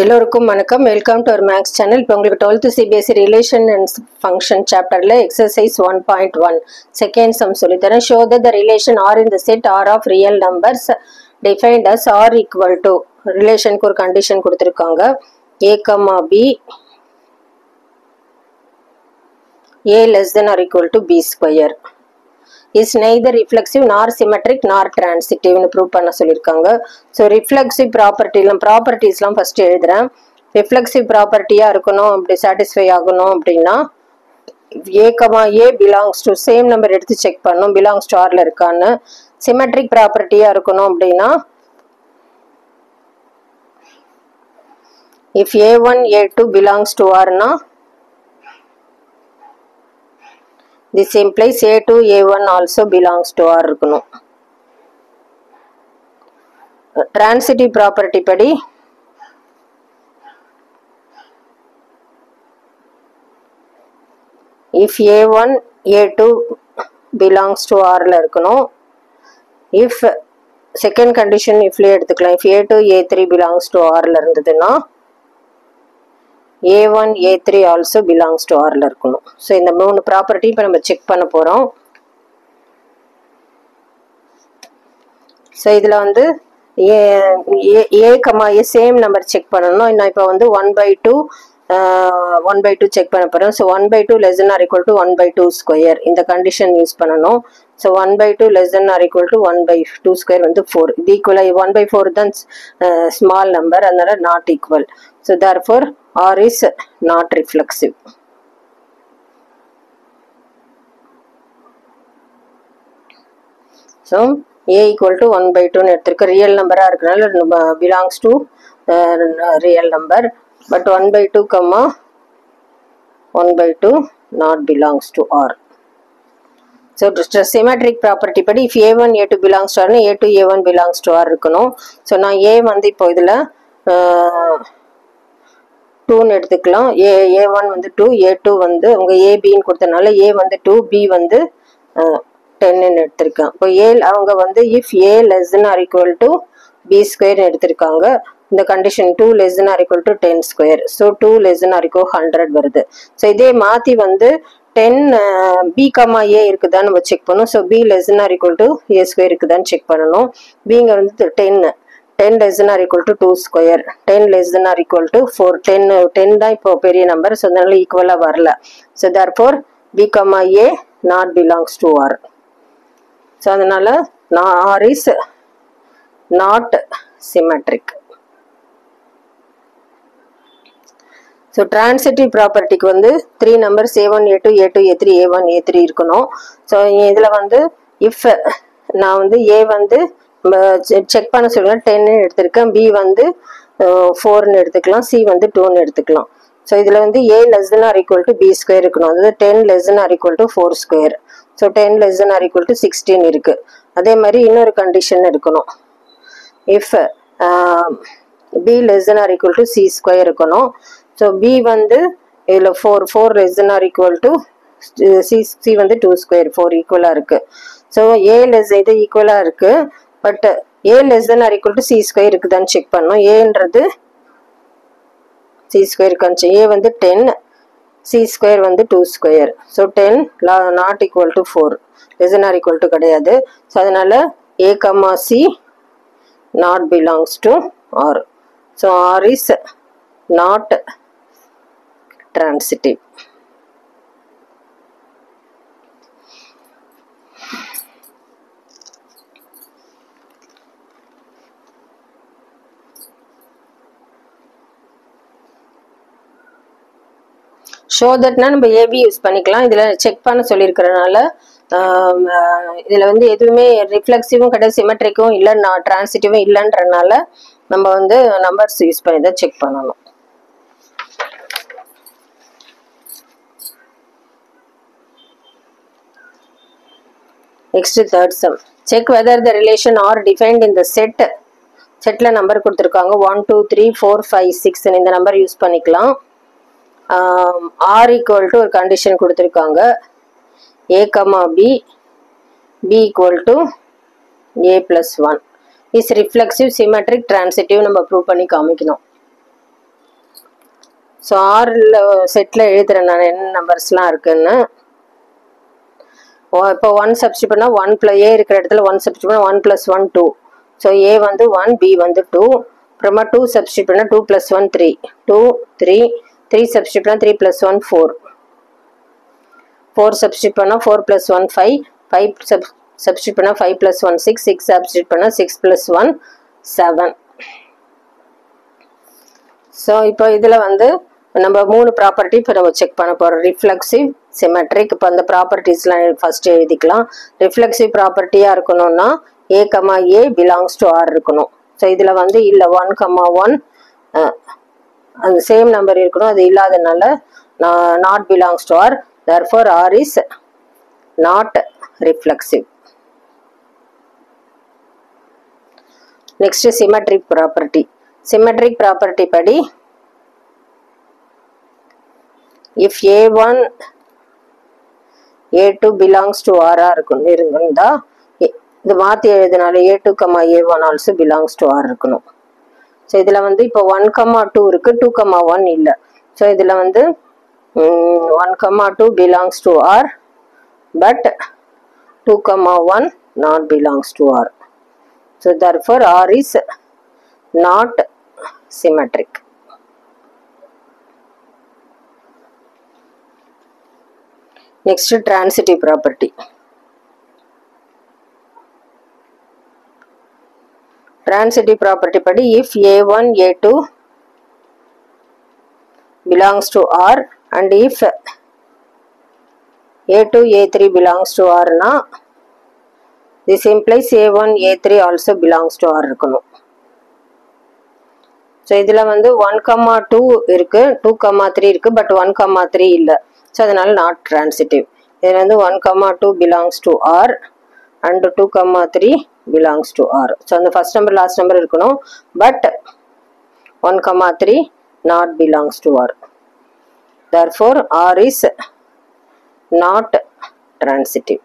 எல்லோருக்கும் வணக்கம். Welcome to our maths channel. இப்போ உங்களுக்கு 12th CBSE relation and function சாப்டரில் எக்ஸசைஸ் 1.1 செகண்ட் சம் சொல்லித்தரேன். Show that the relation R in the set R of real numbers defined as R equal to ரிலேஷனுக்கு ஒரு condition கொடுத்துருக்காங்க. A, B A less than or equal to B square is neither reflexive nor symmetric nor transitive னு prove பண்ண சொல்லியிருக்காங்க. So reflexive ப்ராப்பர்ட்டிஸ்லாம் first எழுதுறேன். Reflexive ப்ராப்பர்ட்டியாக இருக்கணும், அப்படி சாட்டிஸ்ஃபை ஆகணும் அப்படின்னா A, belongs to same number எடுத்து செக் பண்ணணும், பிலாங்ஸ் டு ஆர்ல இருக்கான்னு. சிமெட்ரிக் ப்ராப்பர்ட்டியாக இருக்கணும் அப்படின்னா if A1 A2 belongs to ஆர்னா this implies A2 A1 also belongs to R இருக்கணும். Transitive property படி if A1 A2 belongs to R ல இருக்கணும். if second condition if எடுத்துக்கலாம், if A2 A3 belongs to R ல இருந்ததுன்னா A1 A3 also belongs to R ல இருக்கணும். So இந்த மூணு ப்ராப்பர்ட்டி இப்போ நம்ம செக் பண்ண போகிறோம். ஸோ இதில் வந்து A, சேம் நம்பர் செக் பண்ணணும். இன்னும் இப்போ வந்து 1/2 செக் பண்ண போகிறோம். So 1/2 less than or equal to 1/2 square இந்த கண்டிஷன் யூஸ் பண்ணணும். So 1/2 less than or equal to 1/2 square வந்து 4. இது ஈக்குவலாக 1/4 தான் ஸ்மால் நம்பர், அதனால not equal. So therefore R is not reflexive. So A equal to 1/2 எடுத்திருக்க ரியல் நம்பராக இருக்கிறனால belongs to real number, but 1/2 1/2 not belongs to R. So symmetric property படி if A1 A2 belongs to R னா A2 A1 belongs to R இருக்கணும். So நான் A வந்து இப்போ இதில் 2ன்னு எடுத்துக்கலாம். A1 வந்து 2, A2 வந்து உங்க ABன்னு கொடுத்தனால A வந்து 2, B வந்து 10ன்னு எடுத்திருக்கேன். இப்போ அவங்க வந்து if A less than or equal to B square எடுத்திருக்காங்க. இந்த condition 2 less than or equal to 10 square. So 2 less than or equal 100 வருது. ஸோ இதே மாற்றி வந்து 10 B, A இருக்குதான்னு நம்ம செக் பண்ணணும். So B less than or equal to A square இருக்குதான்னு செக் பண்ணணும். Bங்க வந்து 10 less than or equal to 2 square, 10 less than or equal to 4, 10 தான் இப்போ பெரிய நம்பர். ஸோ அதனால ஈக்குவலாக வரல. So therefore B, A not belongs to R. So அதனால R is not symmetric. So transitive ப்ராப்பர்ட்டிக்கு வந்து 3 numbers A1 A2 A2 A3 A1 A3 இருக்கணும். ஸோ இதில் வந்து இஃப் நான் வந்து A வந்து செக் பண்ண சொல்லுங்க 10ன்னு எடுத்திருக்கேன், B வந்து 4ன்னு எடுத்துக்கலாம், C வந்து 2ன்னு எடுத்துக்கலாம். ஸோ இதில் வந்து A less than or equal to B square இருக்கணும், அதாவது 10 less than or equal to 4 square. So 10 less than or equal to 16 இருக்கு. அதே மாதிரி இன்னொரு கண்டிஷன் இருக்கணும், if B less than or equal to C square இருக்கணும். ஸோ B வந்து இதில் 4 less than or equal to C வந்து 2 square, 4 ஈக்குவலாக இருக்கு. ஸோ A less இது ஈக்குவலாக இருக்கு, but A less than or equal to C square இருக்குதான்னு செக் பண்ணணும். Aன்றது C square இருக்கான்னு, A வந்து 10, C square வந்து 2 square. So 10 not equal to 4, less than or equal to கிடையாது. ஸோ அதனால A, C not belongs to R. So R is not transitive. Show தட்னா நம்ம AB use பண்ணிக்கலாம். இதில் செக் பண்ண சொல்லியிருக்கிறனால இதில் வந்து எதுவுமே ரிஃப்ளெக்சிவும் கிடையாது, சிமெட்ரிக்கும் இல்லை, நான் டிரான்சிட்டிவும் இல்லைன்றனால நம்ம வந்து நம்பர்ஸ் யூஸ் பண்ணி தான் செக் பண்ணணும். Next third sum. Check whether the relation are defined in the செட்டில் நம்பர் கொடுத்துருக்காங்க 1 2 3 4 5 6 இந்த நம்பர் யூஸ் பண்ணிக்கலாம். R equal to ஒரு கண்டிஷன் கொடுத்துருக்காங்க, A, B equal to A+1 is reflexive, symmetric, transitive நம்ம ப்ரூவ் பண்ணி காமிக்கணும். ஸோ ஆறில் செட்டில் எழுதுகிறேன் நான் என்ன நம்பர்ஸ்லாம் இருக்குன்னு. இப்போ 1 சப்ஸ்டிட் பண்ணால் 1 + a இருக்கிற இடத்துல 1 சப்ஸ்டிட் பண்ணால் 1 + 1 2. ஸோ a வந்து 1, b வந்து 2. அப்புறமா 2 சப்ஸ்டிட் பண்ணால் 2 + 1 3. 2 3 3 சப்ஸ்டிட் பண்ணால் 3 + 1 4. 4 சப்ஸ்டிட் பண்ணால் 4 + 1 5. 5 சப்ஸ்டிட் பண்ணால் 5 + 1 6. 6 சப்ஸ்டிட் பண்ணால் 6 + 1 7. ஸோ இப்போ இதில் வந்து நம்ம 3 ப்ராப்பர்ட்டி இப்போ நம்ம செக் பண்ண போகிறோம். Reflexive, symmetric. இப்போ அந்த ப்ராப்பர்ட்டிஸ்லாம் ஃபஸ்ட்டு எழுதிக்கலாம். ரிஃப்ளெக்சிவ் ப்ராப்பர்ட்டியாக இருக்கணும்னா a, a belongs to r இருக்கணும். ஸோ இதில் வந்து இல்லை 1, 1 அந்த சேம் நம்பர் இருக்கணும். அது இல்லாதனால not belongs to r. therefore r is not reflexive. Next symmetric property. Symmetric property படி if a1 a2 belongs to r இருந்தா இது மாற்றி எழுதினால a2, a1 also belongs to r இருக்கணும். ஸோ இதில் வந்து இப்போ 1, 2 இருக்கு, 2, 1 இல்லை. ஸோ இதில் வந்து 1, 2 belongs to r but 2, 1 not belongs to r. So therefore r is not symmetric. Next transitive property. Transitive property படி if a1 a2 belongs to r and if a2 a3 belongs to r na this implies a1 a3 also belongs to r இருக்கணும். So இதில் வந்து 1, 2 இருக்கு, 2, 3 இருக்கு, but 1, 3 இல்லை. So அதனால not transitive. இதில் வந்து 1, 2 belongs to r and 2, 3 belongs to r. So அந்த ஃபர்ஸ்ட் நம்பர் லாஸ்ட் நம்பர் இருக்கணும், but 1, 3 not belongs to r. therefore r is not transitive.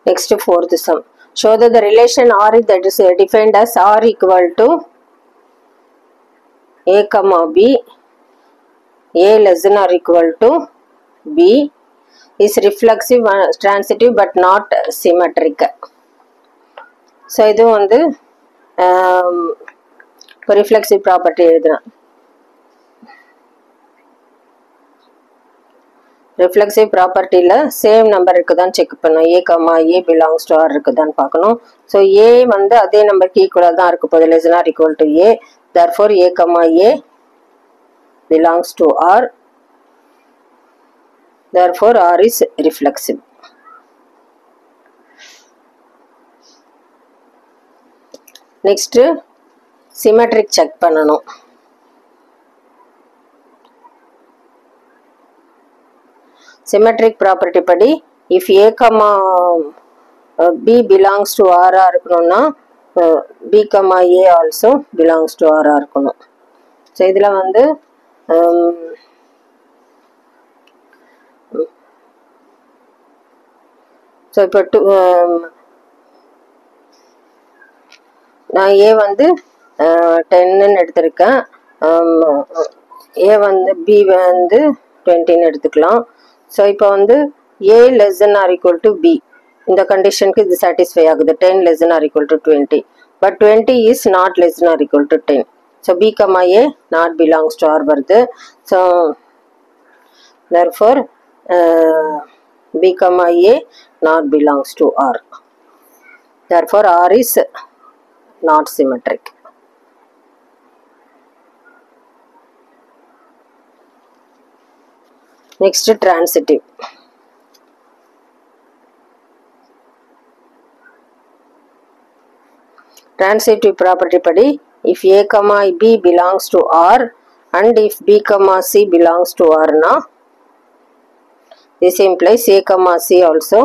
Next fourth sum. Show that the relation r that is defined as r equal to a, b, a less than or equal to b is reflexive and transitive but not symmetric. So இது வந்து reflexive property எழுதுறேன். Reflexive ப்ராப்பர்ட்டியில் same number இருக்குதான்னு check பண்ணணும். a, a belongs to r இருக்குதான்னு பார்க்கணும். So a வந்து அதே நம்பருக்கு ஈக்குவலாக தான் இருக்க போகுது, less not equal to a. therefore a, a belongs to r. therefore r is reflexive. Next symmetric check பண்ணணும். Symmetric property படி if a, b belongs to r இருக்கணும்னா b, a also belongs to r இருக்கணும். So இதில் வந்து so இப்போ நான் a வந்து 10ன்னு எடுத்திருக்கேன், a வந்து b வந்து 20ன்னு எடுத்துக்கலாம். ஸோ இப்போ வந்து a less than or equal to b, இந்த கண்டிஷனுக்கு இது சாட்டிஸ்ஃபை ஆகுது. 10 less than or equal to 20, but 20 is not less than or equal to 10. So b, a not belongs to r வருது. So therefore b, a not belongs to r. therefore r is not symmetric. Next transitive. Transitive property படி if a, b belongs to r and if b, c belongs to r na this implies a, c also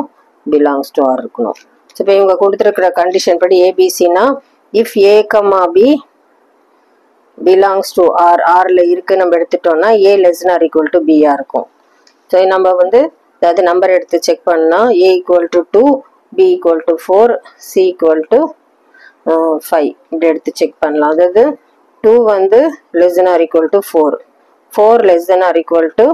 belongs to R இருக்கணும். So இப்போ இவங்க கொடுத்துருக்கிற condition படி ஏபிசினா if A comma B belongs to R, ஆரில் இருக்குது நம்ம எடுத்துட்டோம்னா A less R equal to பியாக இருக்கும். ஸோ நம்ம வந்து அதாவது நம்பர் எடுத்து செக் பண்ணால் A equal to 2, B equal to 4, C equal to 5 இப்படி எடுத்து செக் பண்ணலாம். அதாவது 2 வந்து less R equal to 4, 4 less R equal to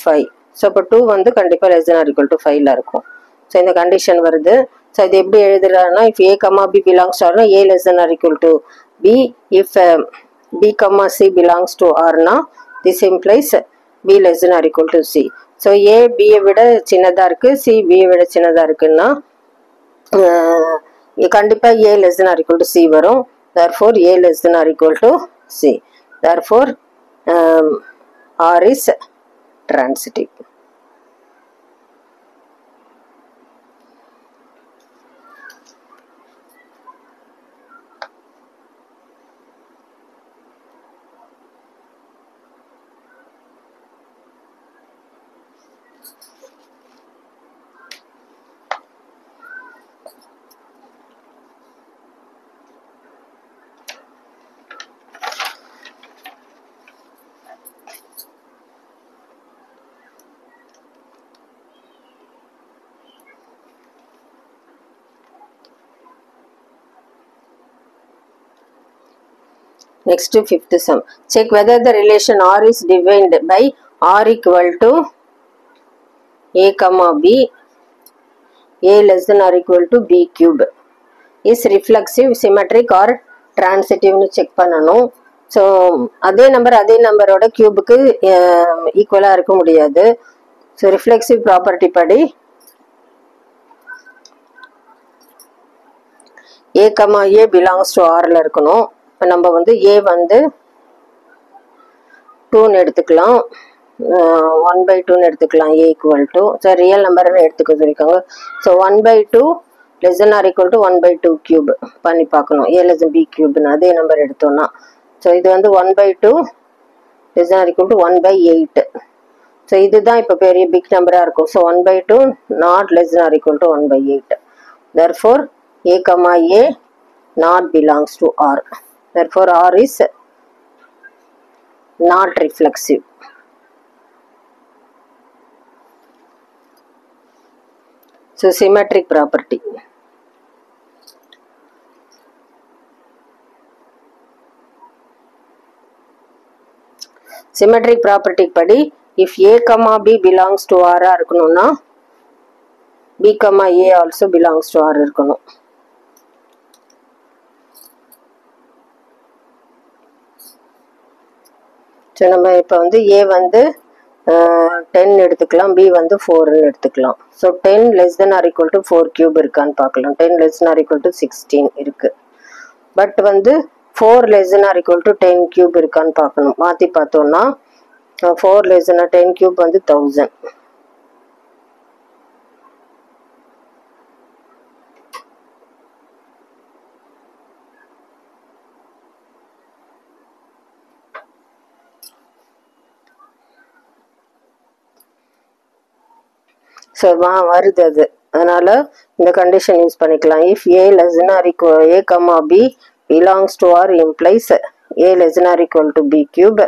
5. So இப்போ 2 வந்து கண்டிப்பாக லெஸ் ஆர் ஈக்குவல் டு 5ல இருக்கும். ஸோ இந்த கண்டிஷன் வருது. ஸோ இது எப்படி எழுதுறாங்கன்னா if A comma B belongs to ஆர்னா A less R equal to B, if B comma C belongs to ஆர்னா this implies B less R equal to C. So A பியை விட சின்னதாக இருக்குது, சி பியை விட சின்னதாக இருக்குன்னா கண்டிப்பாக A less R equal to C வரும். therefore A less R equal to C. therefore R is transitive. Next, fifth sum. Check whether the relation R is defined by R equal to A comma B, A less than or equal to B cube is reflexive, symmetric or transitive னு check பண்ணணும். So அதே நம்பரோட கியூபுக்கு ஈக்குவலாக இருக்க முடியாது. So reflexive property படி A comma A belongs to ஆரில் இருக்கணும். இப்போ நம்ம வந்து ஏ வந்து 2ன்னு எடுத்துக்கலாம், 1/2ன்னு எடுத்துக்கலாம், ஏ ஈக்குவல் டு ஸோ ரியல் நம்பர்னு எடுத்துக்க சொல்லியிருக்காங்க. So 1/2 less or equal to 1/2 cube பண்ணி பார்க்கணும். ஏ லெஸ் பி கியூப்னு அதே நம்பர் எடுத்தோம்னா ஸோ இது வந்து 1/2 less or equal to 1/8. So இதுதான் இப்போ பெரிய பிக் நம்பராக இருக்கும். So 1/2 not less or equal to 1/8. therefore A comma A not belongs to R. Therefore R is not reflexive. So symmetric property. Symmetric property படி if A comma B belongs to R இருக்கணும்னா B comma A also belongs to R இருக்கணும். So நம்ம இப்போ வந்து ஏ வந்து 10 எடுத்துக்கலாம், B வந்து 4ன்னு எடுத்துக்கலாம். So 10 less than R equal to 4 cube இருக்கான்னு பார்க்கலாம். 10 less than R equal to 16 இருக்குது. பட் வந்து 4 less than R equal to 10 cube இருக்கான்னு பார்க்கணும். மாற்றி பார்த்தோம்னா 4 லெஸ் தென் 10 கியூப் வந்து 1000. ஸோ வருது அது, அதனால இந்த கண்டிஷன் யூஸ் பண்ணிக்கலாம். If A less R equal A comma B belongs to R implies A less R equal to B cube.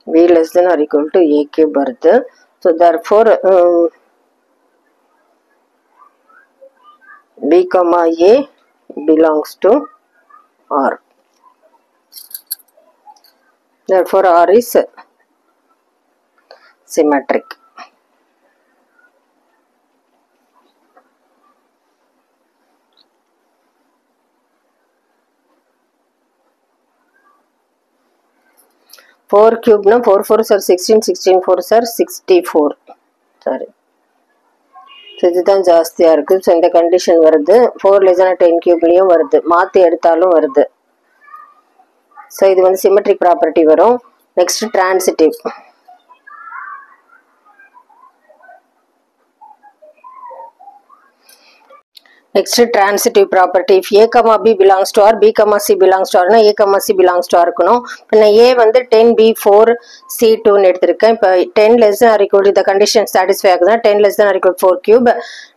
B less than or equal to A cube வருது. So therefore B comma A belongs to R. Therefore R is symmetric. Four cube na 4 4s are 16, 16 4s are 64. Sorry. So இதுதான் ஜாஸ்தியாக இருக்குது. So இந்த condition வருது. 4 less than 10 கியூப்லேயும் வருது, மாற்றி எடுத்தாலும் வருது. ஸோ இது வந்து சிமெட்ரிக் ப்ராப்பர்ட்டி வரும். Next transitive. Next, transitive property. If A comma B belongs to R, B comma C belongs to R, A comma C belongs to R இருக்கணும். இப்போ A வந்து 10B4 C2 எடுத்திருக்கேன். இப்போ 10 less than or equal to the condition satisfy ஆகுதுன்னா 10 less than or equal to 4 cube,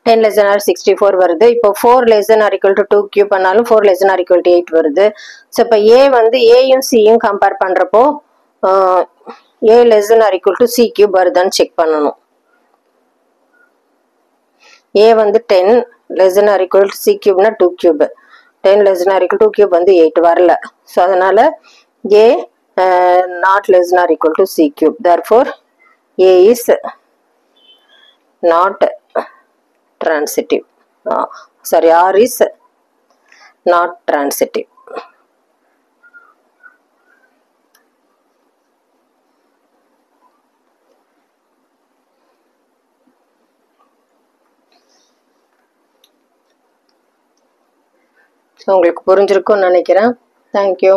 10 less than or 64 வருது. இப்போ 4 less than or equal to 2 cube பண்ணாலும் 4 less than or equal to 8 வருது. So இப்போ A வந்து Aயும் Cயும் compare பண்ணுறப்போ A less than or equal to C cube வருதான்னு check பண்ணணும். A வந்து 10 less than or equal to C cube na 2 cube, 10 less than or equal to 2 cube வந்து 8 வரல. So அதனால A not less than or equal to C cube. Therefore A is not transitive. Sorry, R is not transitive. உங்களுக்கு புரிஞ்சிருக்கும்னு நினைக்கிறேன். Thank you.